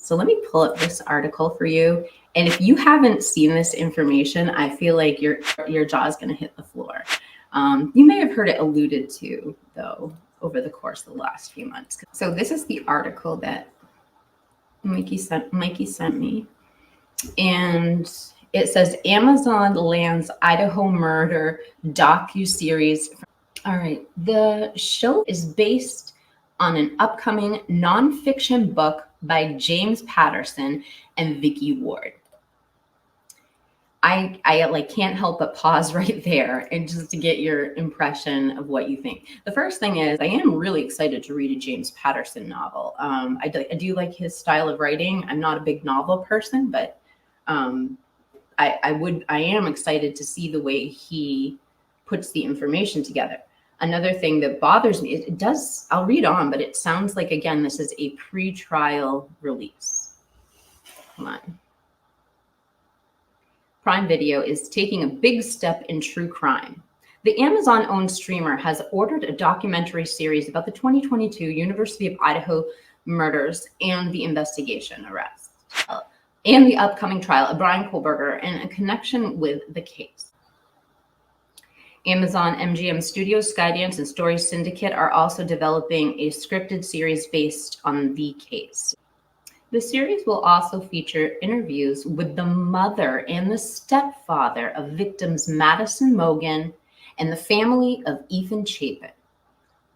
So let me pull up this article for you. And if you haven't seen this information, I feel like your jaw is going to hit the floor. You may have heard it alluded to, though, over the course of the last few months. So this is the article that Mikey sent me. And it says, Amazon lands Idaho murder docuseries. All right. The show is based on an upcoming nonfiction book by James Patterson and Vicky Ward. I can't help but pause right there and just to get your impression of what you think. The first thing is I am really excited to read a James Patterson novel. I do like his style of writing. I'm not a big novel person, but I am excited to see the way he puts the information together. Another thing that bothers me, I'll read on, but it sounds like, again, this is a pre-trial release. Come on. Prime Video is taking a big step in true crime. The Amazon-owned streamer has ordered a documentary series about the 2022 University of Idaho murders and the investigation arrest and the upcoming trial of Bryan Kohberger and a connection with the case. Amazon, MGM Studios, Skydance, and Story Syndicate are also developing a scripted series based on the case. The series will also feature interviews with the mother and the stepfather of victims Madison Mogen and the family of Ethan Chapin.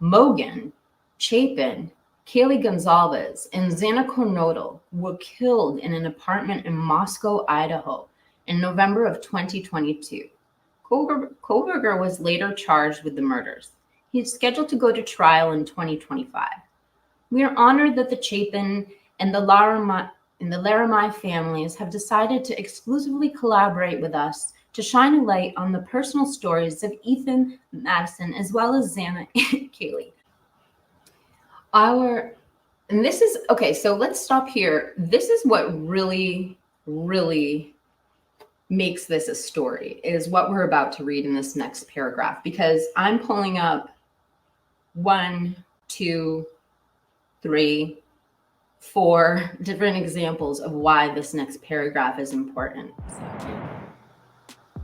Mogen, Chapin, Kaylee Gonzalez, and Xana Coronado were killed in an apartment in Moscow, Idaho in November of 2022. Kohberger was later charged with the murders. He is scheduled to go to trial in 2025. We are honored that the Chapin and the Laramie families have decided to exclusively collaborate with us to shine a light on the personal stories of Ethan, Madison, as well as Xana and Kaylee. And this is, okay, so let's stop here. This is what really, really makes this a story, is what we're about to read in this next paragraph, because I'm pulling up 1, 2, 3, 4 different examples of why this next paragraph is important.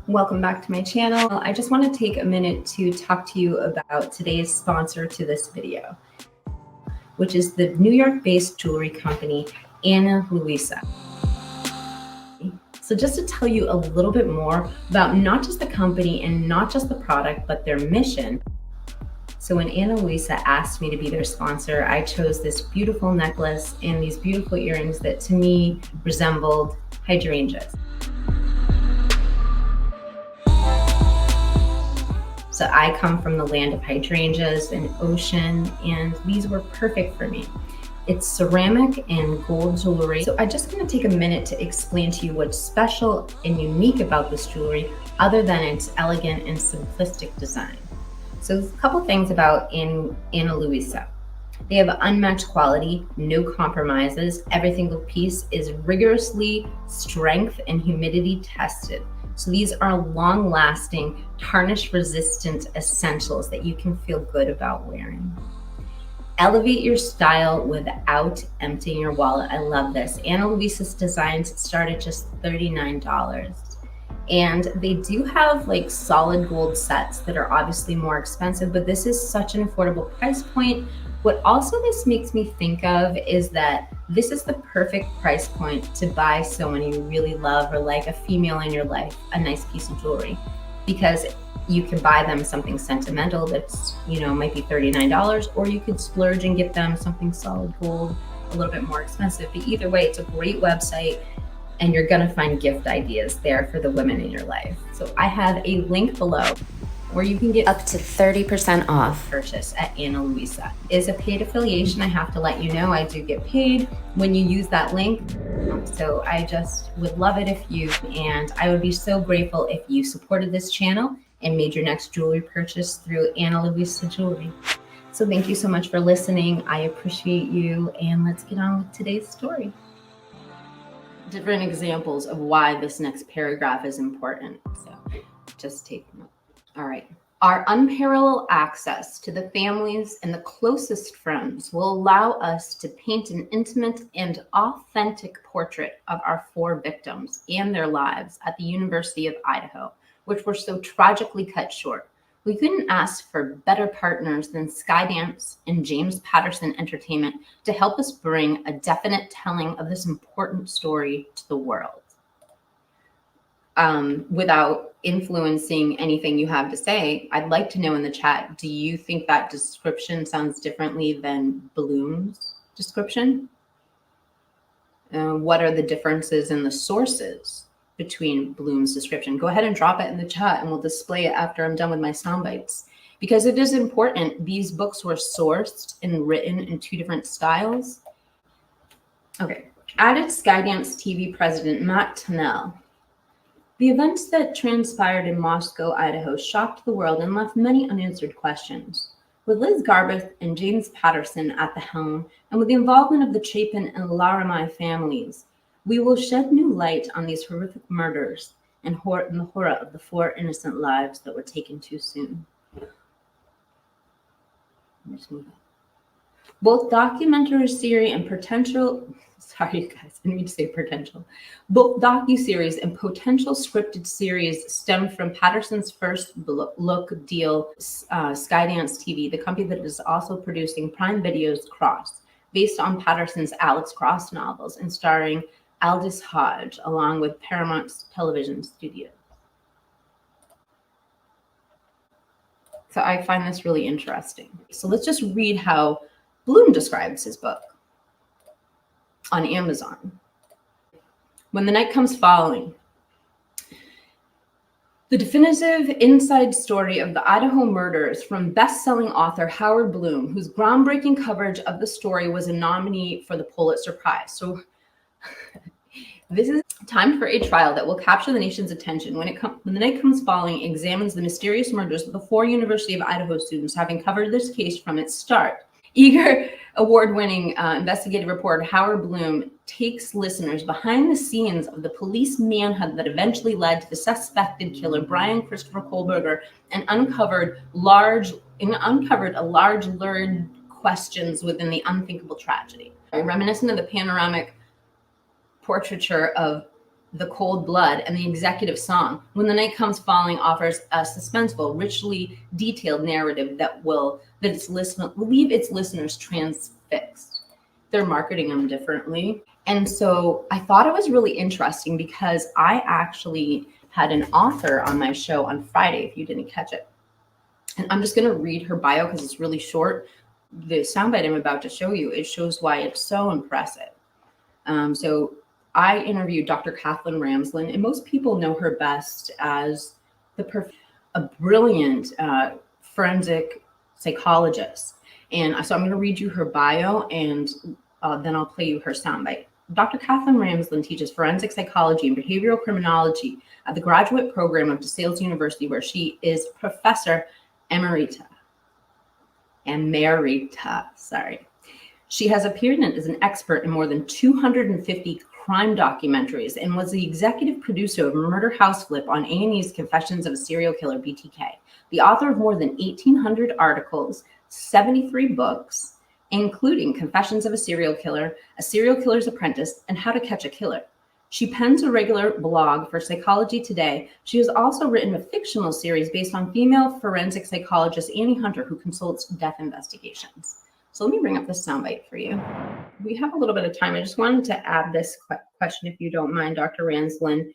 Welcome back to my channel. I just want to take a minute to talk to you about today's sponsor to this video, which is the New York-based jewelry company, Ana Luisa. So just to tell you a little bit more about not just the company and not just the product, but their mission. So when Ana Luisa asked me to be their sponsor, I chose this beautiful necklace and these beautiful earrings that to me resembled hydrangeas. So I come from the land of hydrangeas and ocean, and these were perfect for me. It's ceramic and gold jewelry. So I just want to take a minute to explain to you what's special and unique about this jewelry, other than its elegant and simplistic design. So a couple things about Ana Luisa. They have unmatched quality, no compromises. Every single piece is rigorously strength and humidity tested. So these are long-lasting, tarnish-resistant essentials that you can feel good about wearing. Elevate your style without emptying your wallet. I love this. Ana Luisa's designs start at just $39. And they do have like solid gold sets that are obviously more expensive, but this is such an affordable price point. What also this makes me think of is that this is the perfect price point to buy someone you really love or like, a female in your life, a nice piece of jewelry, because you can buy them something sentimental that's, might be $39, or you could splurge and get them something solid gold, a little bit more expensive. But either way, it's a great website, and you're gonna find gift ideas there for the women in your life. So I have a link below where you can get up to 30% off purchase at Ana Luisa. Is a paid affiliation, I have to let you know. I do get paid when you use that link. So I just would love it if you, and I would be so grateful if you supported this channel and made your next jewelry purchase through Ana Luisa Jewelry. So thank you so much for listening. I appreciate you, and let's get on with today's story. Different examples of why this next paragraph is important. So just take note. All right. Our unparalleled access to the families and the closest friends will allow us to paint an intimate and authentic portrait of our 4 victims and their lives at the University of Idaho, which were so tragically cut short. We couldn't ask for better partners than Skydance and James Patterson Entertainment to help us bring a definite telling of this important story to the world. Without influencing anything you have to say, I'd like to know in the chat, do you think that description sounds differently than Bloom's description? What are the differences in the sources between Bloom's description? Go ahead and drop it in the chat and we'll display it after I'm done with my sound bites. Because it is important, these books were sourced and written in 2 different styles. Okay, added Skydance TV president Matt Tennell. The events that transpired in Moscow, Idaho shocked the world and left many unanswered questions. With Liz Garbeth and James Patterson at the helm, and with the involvement of the Chapin and Laramie families, we will shed new light on these horrific murders and the horror of the 4 innocent lives that were taken too soon. Let's move on. Both documentary series and potential, sorry guys, I didn't mean to say potential. Both docuseries and potential scripted series stem from Patterson's first look deal, Skydance TV, the company that is also producing Prime Video's Cross, based on Patterson's Alex Cross novels and starring Aldous Hodge, along with Paramount's television studio. So I find this really interesting. So let's just read how Bloom describes his book on Amazon. When the Night Comes Falling. The definitive inside story of the Idaho murders from best-selling author Howard Bloom, whose groundbreaking coverage of the story was a nominee for the Pulitzer Prize. So this is timed for a trial that will capture the nation's attention when the Night Comes Falling examines the mysterious murders of the 4 University of Idaho students, having covered this case from its start. Eager award-winning investigative reporter Howard Bloom takes listeners behind the scenes of the police manhunt that eventually led to the suspected killer, Bryan Christopher Kohberger, and uncovered a large lurid questions within the unthinkable tragedy. Reminiscent of the panoramic portraiture of The Cold Blood and the executive song, When the Night Comes Falling offers a suspenseful, richly detailed narrative that will leave its listeners transfixed. They're marketing them differently. And so I thought it was really interesting because I actually had an author on my show on Friday, if you didn't catch it. And I'm just going to read her bio because it's really short. The soundbite I'm about to show you, it shows why it's so impressive. So I interviewed Dr. Katherine Ramsland, and most people know her best as a brilliant forensic psychologist. And so I'm going to read you her bio, and then I'll play you her soundbite. Dr. Katherine Ramsland teaches forensic psychology and behavioral criminology at the graduate program of DeSales University, where she is professor emerita. She has appeared as an expert in more than 250 crime documentaries and was the executive producer of Murder House Flip on A&E's Confessions of a Serial Killer, BTK. The author of more than 1,800 articles, 73 books, including Confessions of a Serial Killer's Apprentice, and How to Catch a Killer. She pens a regular blog for Psychology Today. She has also written a fictional series based on female forensic psychologist Annie Hunter, who consults death investigations. So let me bring up this soundbite for you. We have a little bit of time. I just wanted to add this question, if you don't mind, Dr. Ramsland.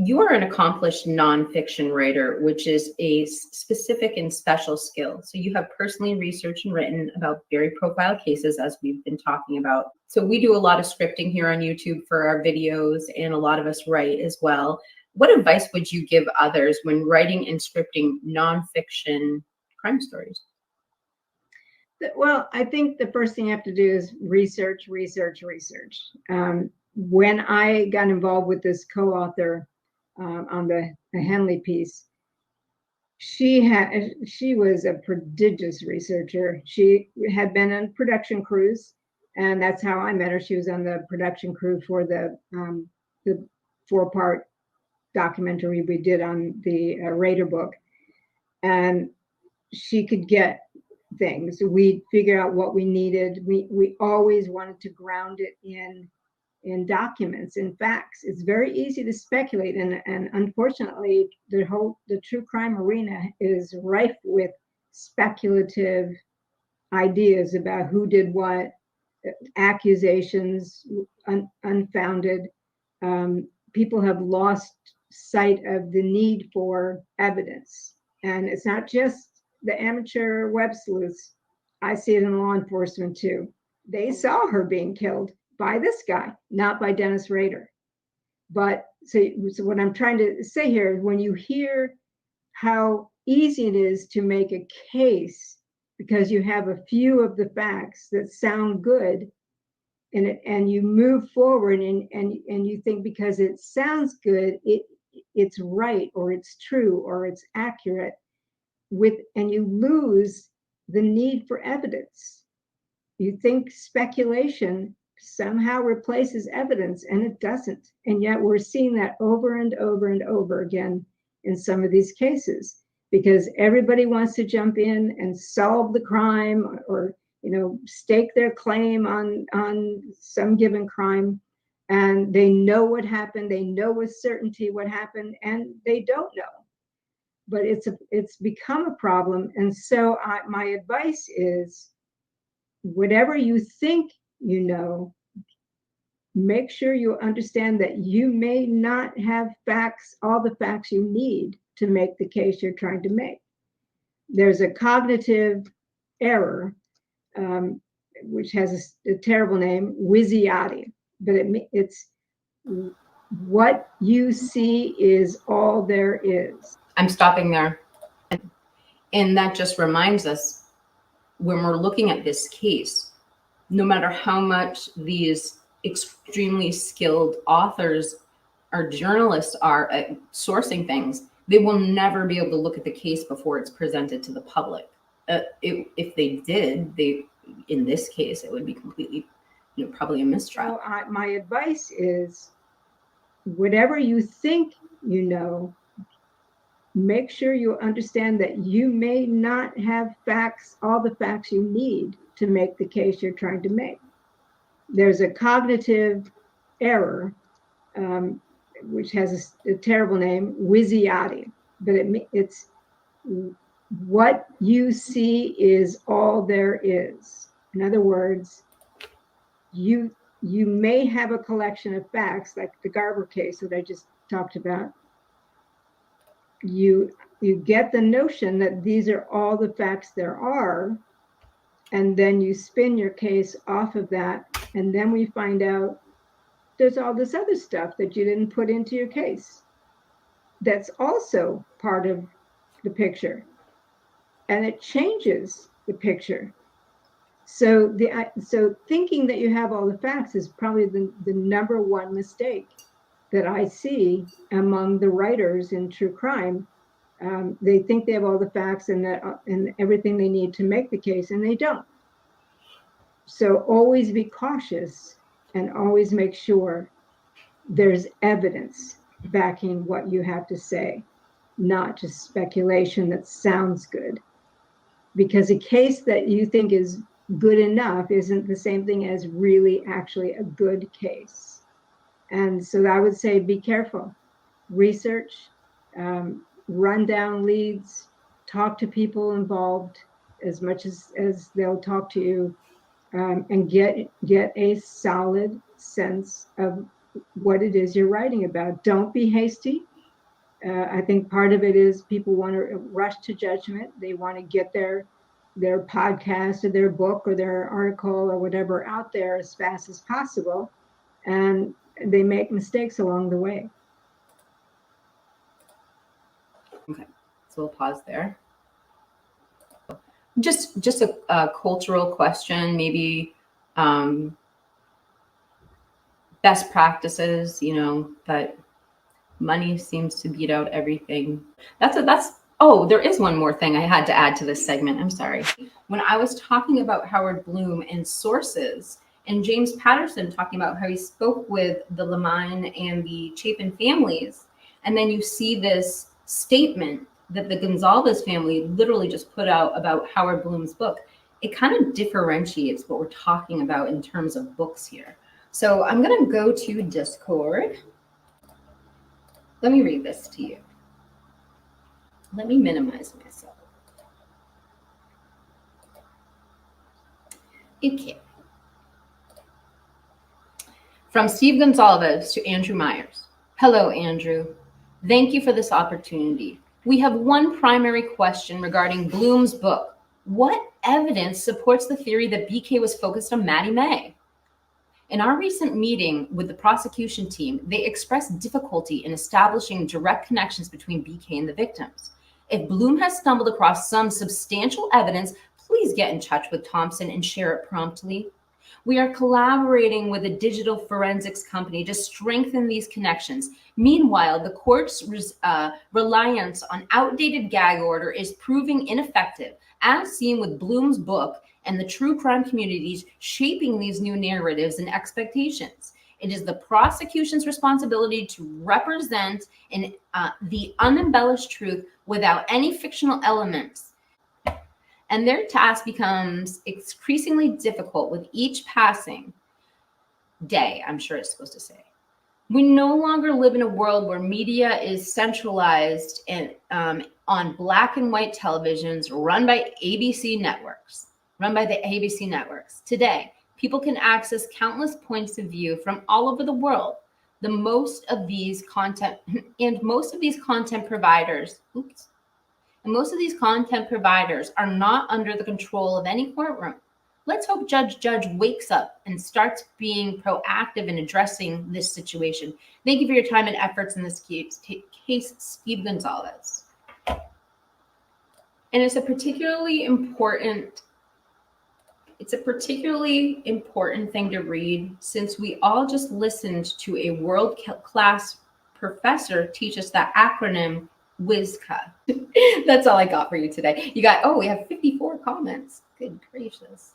You are an accomplished nonfiction writer, which is a specific and special skill. So you have personally researched and written about very profile cases, as we've been talking about. So we do a lot of scripting here on YouTube for our videos, and a lot of us write as well. What advice would you give others when writing and scripting nonfiction crime stories? Well, I think the first thing you have to do is research. When I got involved with this co-author on the Henley piece, she was a prodigious researcher. She had been on production crews, and that's how I met her. She was on the production crew for the 4-part documentary we did on the Raider book, and she could get things. We'd figure out what we needed. We always wanted to ground it in documents, in facts. It's very easy to speculate, and unfortunately, the true crime arena is rife with speculative ideas about who did what, accusations, unfounded. People have lost sight of the need for evidence, and it's not just the amateur web sleuths. I see it in law enforcement too. They saw her being killed by this guy, not by Dennis Rader. But so what I'm trying to say here, when you hear how easy it is to make a case because you have a few of the facts that sound good, and you move forward and you think because it sounds good, it's right or it's true or it's accurate, and you lose the need for evidence. You think speculation somehow replaces evidence, and it doesn't. And yet we're seeing that over and over and over again in some of these cases, because everybody wants to jump in and solve the crime, or stake their claim on some given crime, and they know what happened, they know with certainty what happened, and they don't know. But it's become a problem. And so my advice is, whatever you think you know, make sure you understand that you may not have all the facts you need to make the case you're trying to make. There's a cognitive error, which has a terrible name, Wisiati, but it's what you see is all there is. I'm stopping there. And that just reminds us, when we're looking at this case, no matter how much these extremely skilled authors or journalists are at sourcing things, they will never be able to look at the case before it's presented to the public. If they did, in this case, it would be completely, probably a mistrial. So my advice is, whatever you think you know, make sure you understand that you may not have all the facts you need to make the case you're trying to make. There's a cognitive error, which has a terrible name, Wisiati, but it's what you see is all there is. In other words, you may have a collection of facts, like the Garber case that I just talked about. You get the notion that these are all the facts there are, and then you spin your case off of that, and then we find out there's all this other stuff that you didn't put into your case that's also part of the picture, and it changes the picture. So thinking that you have all the facts is probably the number one mistake that I see among the writers in true crime. They think they have all the facts and everything they need to make the case, and they don't. So always be cautious and always make sure there's evidence backing what you have to say, not just speculation that sounds good. Because a case that you think is good enough isn't the same thing as really actually a good case. And so I would say, be careful. Research, run down leads, talk to people involved as much as they'll talk to you, and get a solid sense of what it is you're writing about. Don't be hasty. I think part of it is people want to rush to judgment. They want to get their podcast or their book or their article or whatever out there as fast as possible. And they make mistakes along the way. Okay, so we'll pause there. Just a cultural question, maybe best practices, that money seems to beat out everything. Oh, there is one more thing I had to add to this segment. I'm sorry. When I was talking about Howard Bloom and sources, and James Patterson talking about how he spoke with the Lemine and the Chapin families, And then you see this statement that the Gonzalez family literally just put out about Howard Bloom's book. It kind of differentiates what we're talking about in terms of books here. So I'm going to go to Discord. Let me read this to you. Let me minimize myself. Okay. From Steve Gonzalez to Andrew Myers. Hello, Andrew. Thank you for this opportunity. We have one primary question regarding Bloom's book. What evidence supports the theory that BK was focused on Maddie Mae? In our recent meeting with the prosecution team, they expressed difficulty in establishing direct connections between BK and the victims. If Bloom has stumbled across some substantial evidence, please get in touch with Thompson and share it promptly. We are collaborating with a digital forensics company to strengthen these connections. Meanwhile, the court's reliance on outdated gag order is proving ineffective, as seen with Bloom's book and the true crime communities shaping these new narratives and expectations. It is the prosecution's responsibility to represent the unembellished truth without any fictional elements. And their task becomes increasingly difficult with each passing day, I'm sure it's supposed to say. We no longer live in a world where media is centralized and on black and white televisions run by ABC networks. Today, people can access countless points of view from all over the world. Most of these content providers are not under the control of any courtroom. Let's hope Judge wakes up and starts being proactive in addressing this situation. Thank you for your time and efforts in this case, Steve Gonzalez. And it's a particularly important thing to read, since we all just listened to a world-class professor teach us that acronym WISCA. That's all I got for you today. We have 54 comments. Good gracious.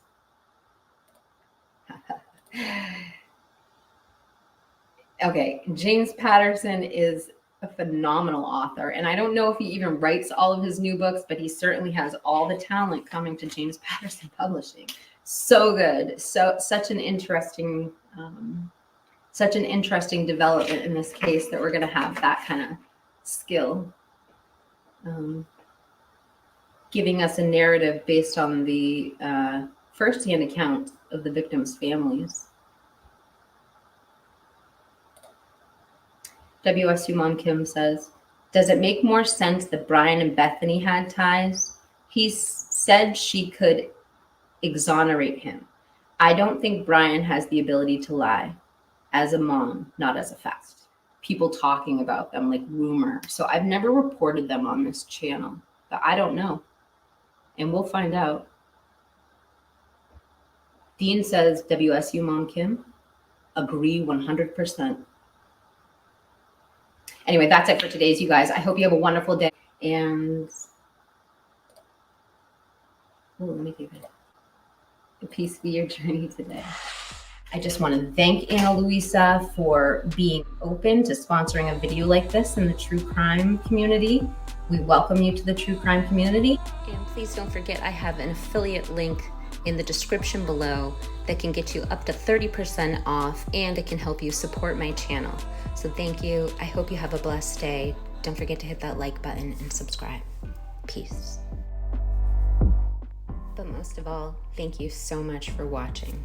Okay, James Patterson is a phenomenal author, and I don't know if he even writes all of his new books, but he certainly has all the talent coming to James Patterson Publishing. So good. Such an interesting development in this case that we're going to have that kind of skill. Giving us a narrative based on the firsthand account of the victims' families. WSU Mom Kim says, does it make more sense that Bryan and Bethany had ties? He said she could exonerate him. I don't think Bryan has the ability to lie as a mom, not as a fact. People talking about them like rumor. So I've never reported them on this channel, but I don't know. And we'll find out. Dean says, WSU Mom Kim, agree 100%. Anyway, that's it for today's, you guys. I hope you have a wonderful day. And let me give it a piece of your journey today. I just want to thank Ana Luisa for being open to sponsoring a video like this in the true crime community. We welcome you to the true crime community. And please don't forget, I have an affiliate link in the description below that can get you up to 30% off, and it can help you support my channel. So thank you. I hope you have a blessed day. Don't forget to hit that like button and subscribe. Peace. But most of all, thank you so much for watching.